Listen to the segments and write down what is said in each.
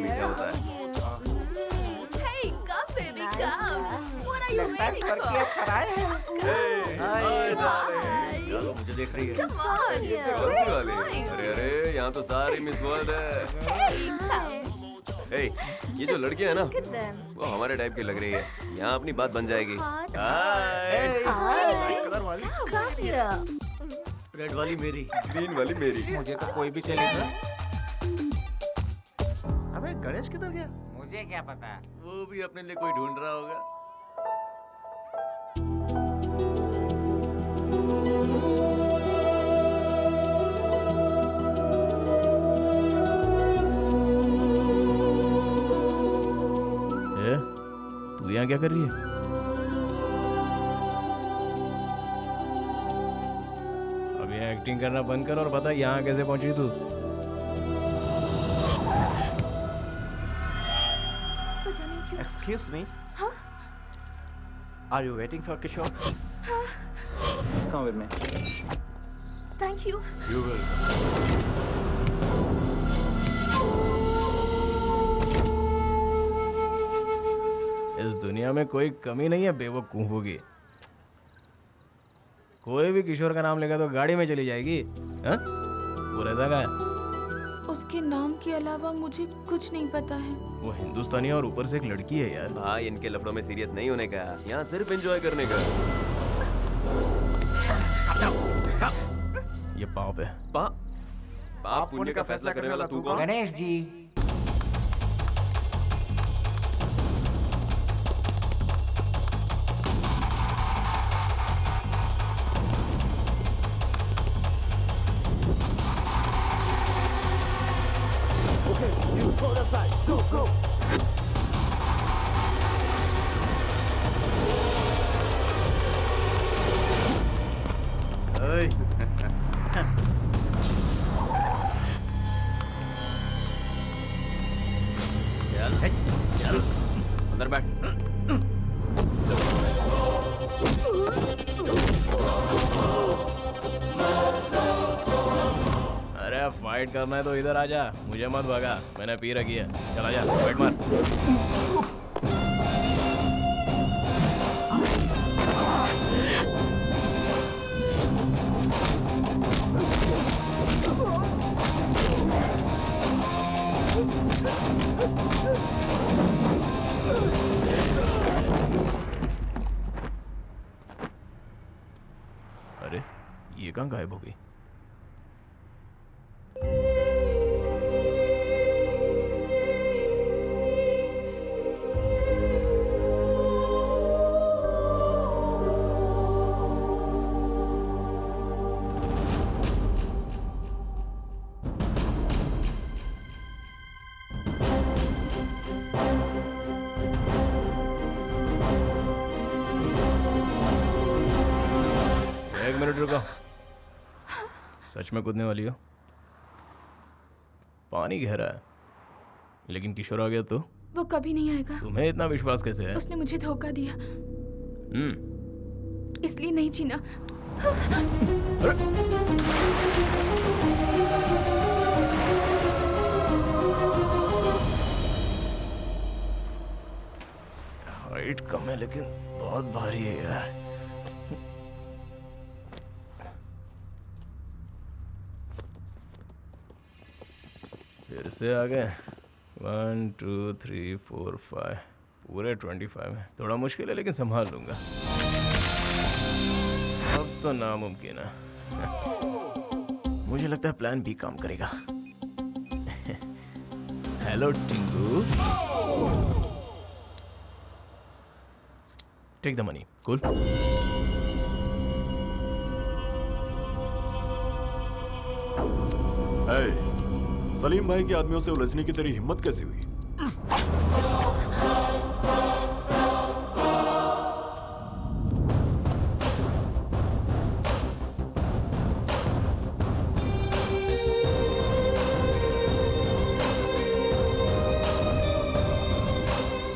मीठा होता है। Hey, come baby, come. What are you waiting for? Hi Hi. चलो मुझे देख रही है। Come on. ये Where कौन are सी you वाली? going? अरे यहाँ तो सारी मिस वर्ल्ड है। Hey, come. ये जो लड़की है ना Look at them. वो हमारे टाइप की लग रही है। यहाँ अपनी बात बन जाएगी। Hot. Hi Hi. Come here. Red वाली मेरी, ग्रीन वाली मेरी। मुझे तो कोई भी चलेगा। अबे गणेश किधर गया? मुझे क्या पता। वो भी अपने लिए कोई ढूंढ रहा होगा। तू यहाँ क्या कर रही है? अब यहाँ एक्टिंग करना बंद कर और बता यहाँ कैसे पहुंची तू? पता नहीं क्यों. Excuse me. Huh? Are you waiting for Kishore? Come with me. Thank you. You will. इस दुनिया में कोई कमी नहीं है बेवकूफों की। कोई भी किशोर का नाम लेगा तो गाड़ी में चली जाएगी। हाँ? वो रहता का है? उसके नाम के अलावा मुझे कुछ नहीं पता है. वो हिंदुस्तानी है और ऊपर से एक लड़की है यार। भाई इनके लफड़ों में सीरियस नहीं होने का, यहाँ सिर्फ एंजॉय करने का। ये पाँव पे। पाप पुण्य का फैसला करने वाला तू कौन? गणेश जी, ओए। चल चल अंदर बैठ। अरे अब फाइट करना है तो इधर आ जा, मुझे मत भगा, मैंने पी रखी है। चला जा, फाइट मार। अरे ये कहाँ गायब हो गई? एक मिनट रुको। सच में कूदने वाली हो? पानी गहरा है, लेकिन किशोर आ गया तो? वो कभी नहीं आएगा. तुम्हें इतना विश्वास कैसे है? उसने मुझे धोखा दिया, इसलिए नहीं जीना. हाइट कम है लेकिन बहुत भारी है यार। फिर से आ गए। 1 2 3 4 5 पूरे 25 है। थोड़ा मुश्किल है लेकिन संभाल लूंगा। अब तो नामुमकिन है। मुझे लगता है प्लान बी काम करेगा। Hello Tingu, take the money. Cool. Salim भाई के आदमियों से उलझने की तेरी हिम्मत कैसे हुई?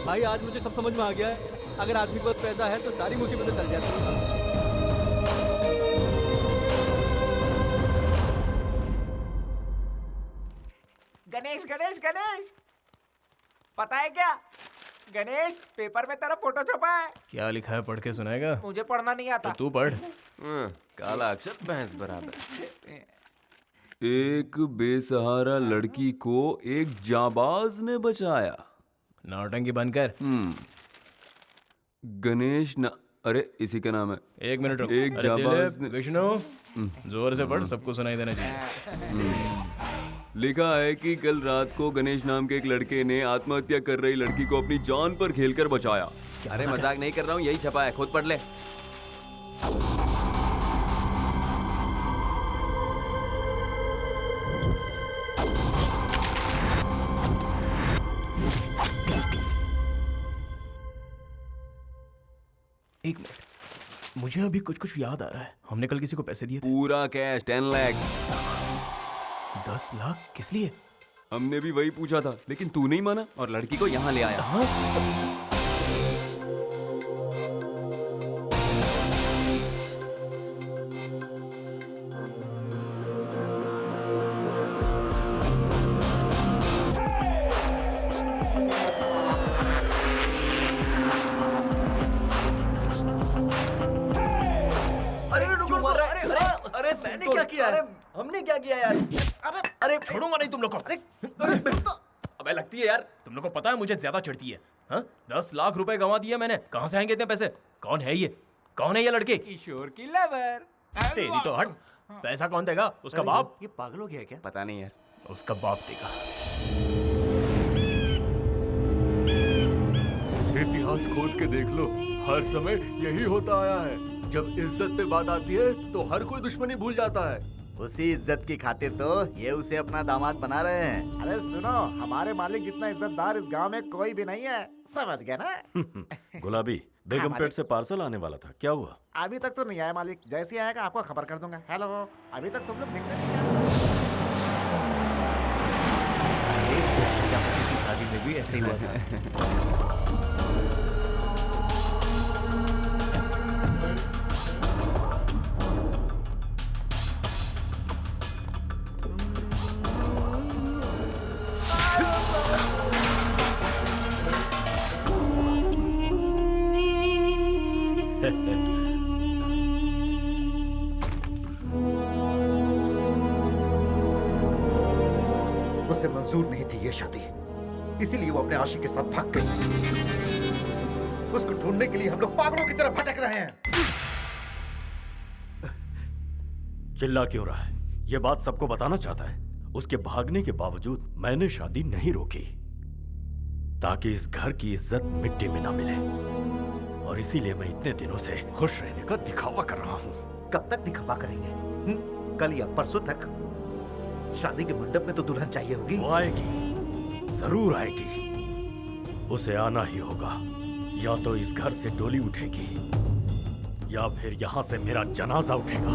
भाई आज मुझे सब समझ में आ गया है। अगर आदमी के पास पैसा है तो सारी मुसीबतें टल जाती हैं। गणेश गणेश गणेश, पता है क्या गणेश, पेपर में तेरा फोटो छपा है। क्या लिखा है पढ़ के सुनाएगा? मुझे पढ़ना नहीं आता। तो तू पढ़। काला अक्षर भैंस बराबर। एक बेसहारा लड़की को एक जाबाज ने बचाया। नौटंकी बंद कर। गणेश ना, अरे इसी का नाम है। एक मिनट रुक। एक अरे जाबाज दिलीप, विष्णु, जोर से पढ़, सबको सुनाई देना चाहिए। लिखा है कि कल रात को गणेश नाम के एक लड़के ने आत्महत्या कर रही लड़की को अपनी जान पर खेलकर बचाया। अरे मजाक नहीं कर रहा हूँ, यही छपा है, खुद पढ़ ले। एक मिनट, मुझे अभी कुछ कुछ याद आ रहा है। हमने कल किसी को पैसे दिए थे। पूरा कैश 10 लाख। 10 लाख किस लिए? हमने भी वही पूछा था, लेकिन तू नहीं माना और लड़की को यहाँ ले आया। हाँ? अरे मैंने क्या किया? अरे हमने क्या किया यार? अरे छोड़ूंगा नहीं तुम लोग को। अबे लगती है यार। तुम लोग को पता है मुझे ज्यादा चिढ़ती है। हाँ? 10 लाख रुपए गंवा दिए मैंने। कहाँ से आएंगे इतने पैसे? कौन है ये? कौन है ये लड़के? किशोर की लवर। तेरी तो हट। पैसा कौन देगा? उसका बाप? ये पागल हो गया है क्या? पता नहीं यार। उसका बाप देगा। इतिहास खोद के देख लो, हर समय यही होता आया है। जब इज्जत पे बात आती है तो हर कोई दुश्मनी भूल जाता है। उसी इज्जत की खातिर तो ये उसे अपना दामाद बना रहे हैं। अरे सुनो, हमारे मालिक जितना इज्जतदार इस गांव में कोई भी नहीं है, समझ गए ना? गुलाबी, बेगम पेट से पार्सल आने वाला था, क्या हुआ? अभी तक तो नहीं आया मालिक, जैसे ही आएगा आपको खबर कर दूंगा। हेलो, अभी तक तुम लोग दिखते नहीं हैं। प्रजापति की शादी में भी ऐसे ही हुआ था। उसे मंजूर नहीं थी ये शादी, इसीलिए वो अपने आशिक के साथ भाग गई। उसको ढूंढने के लिए हम लोग पागलों की तरह भटक रहे हैं। चिल्ला क्यों रहा है? ये बात सबको बताना चाहता है। उसके भागने के बावजूद मैंने शादी नहीं रोकी, ताकि इस घर की इज्जत मिट्टी में ना मिले। और इसीलिए मैं इतने दिनों से खुश रहने का दिखावा कर रहा हूँ। कब तक दिखावा करेंगे? कल या परसों तक? शादी के मंडप में तो दुल्हन चाहिए होगी। वो आएगी, जरूर आएगी। उसे आना ही होगा। या तो इस घर से डोली उठेगी या फिर यहाँ से मेरा जनाजा उठेगा।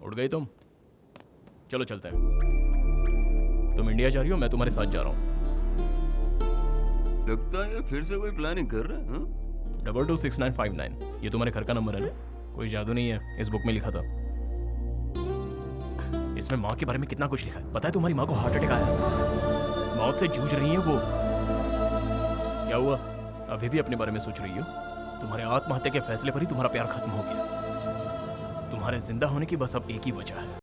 उठ गई तुम? चलो चलते हैं। तुम इंडिया जा रही हो, मैं तुम्हारे साथ जा रहा हूँ। लगता है फिर से कोई प्लानिंग कर रहे हैं। 226959, ये तुम्हारे घर का नंबर है ना? कोई जादू नहीं है, इस बुक में लिखा था। इसमें माँ के बारे में कितना कुछ लिखा है। पता है तुम्हारी माँ को हार्ट अटैक आया, मौत से जूझ रही है वो। क्या हुआ, अभी भी अपने बारे में सोच रही हो? तुम्हारे आत्महत्या के फैसले पर ही तुम्हारा प्यार खत्म हो गया। तुम्हारे जिंदा होने की बस अब एक ही वजह है,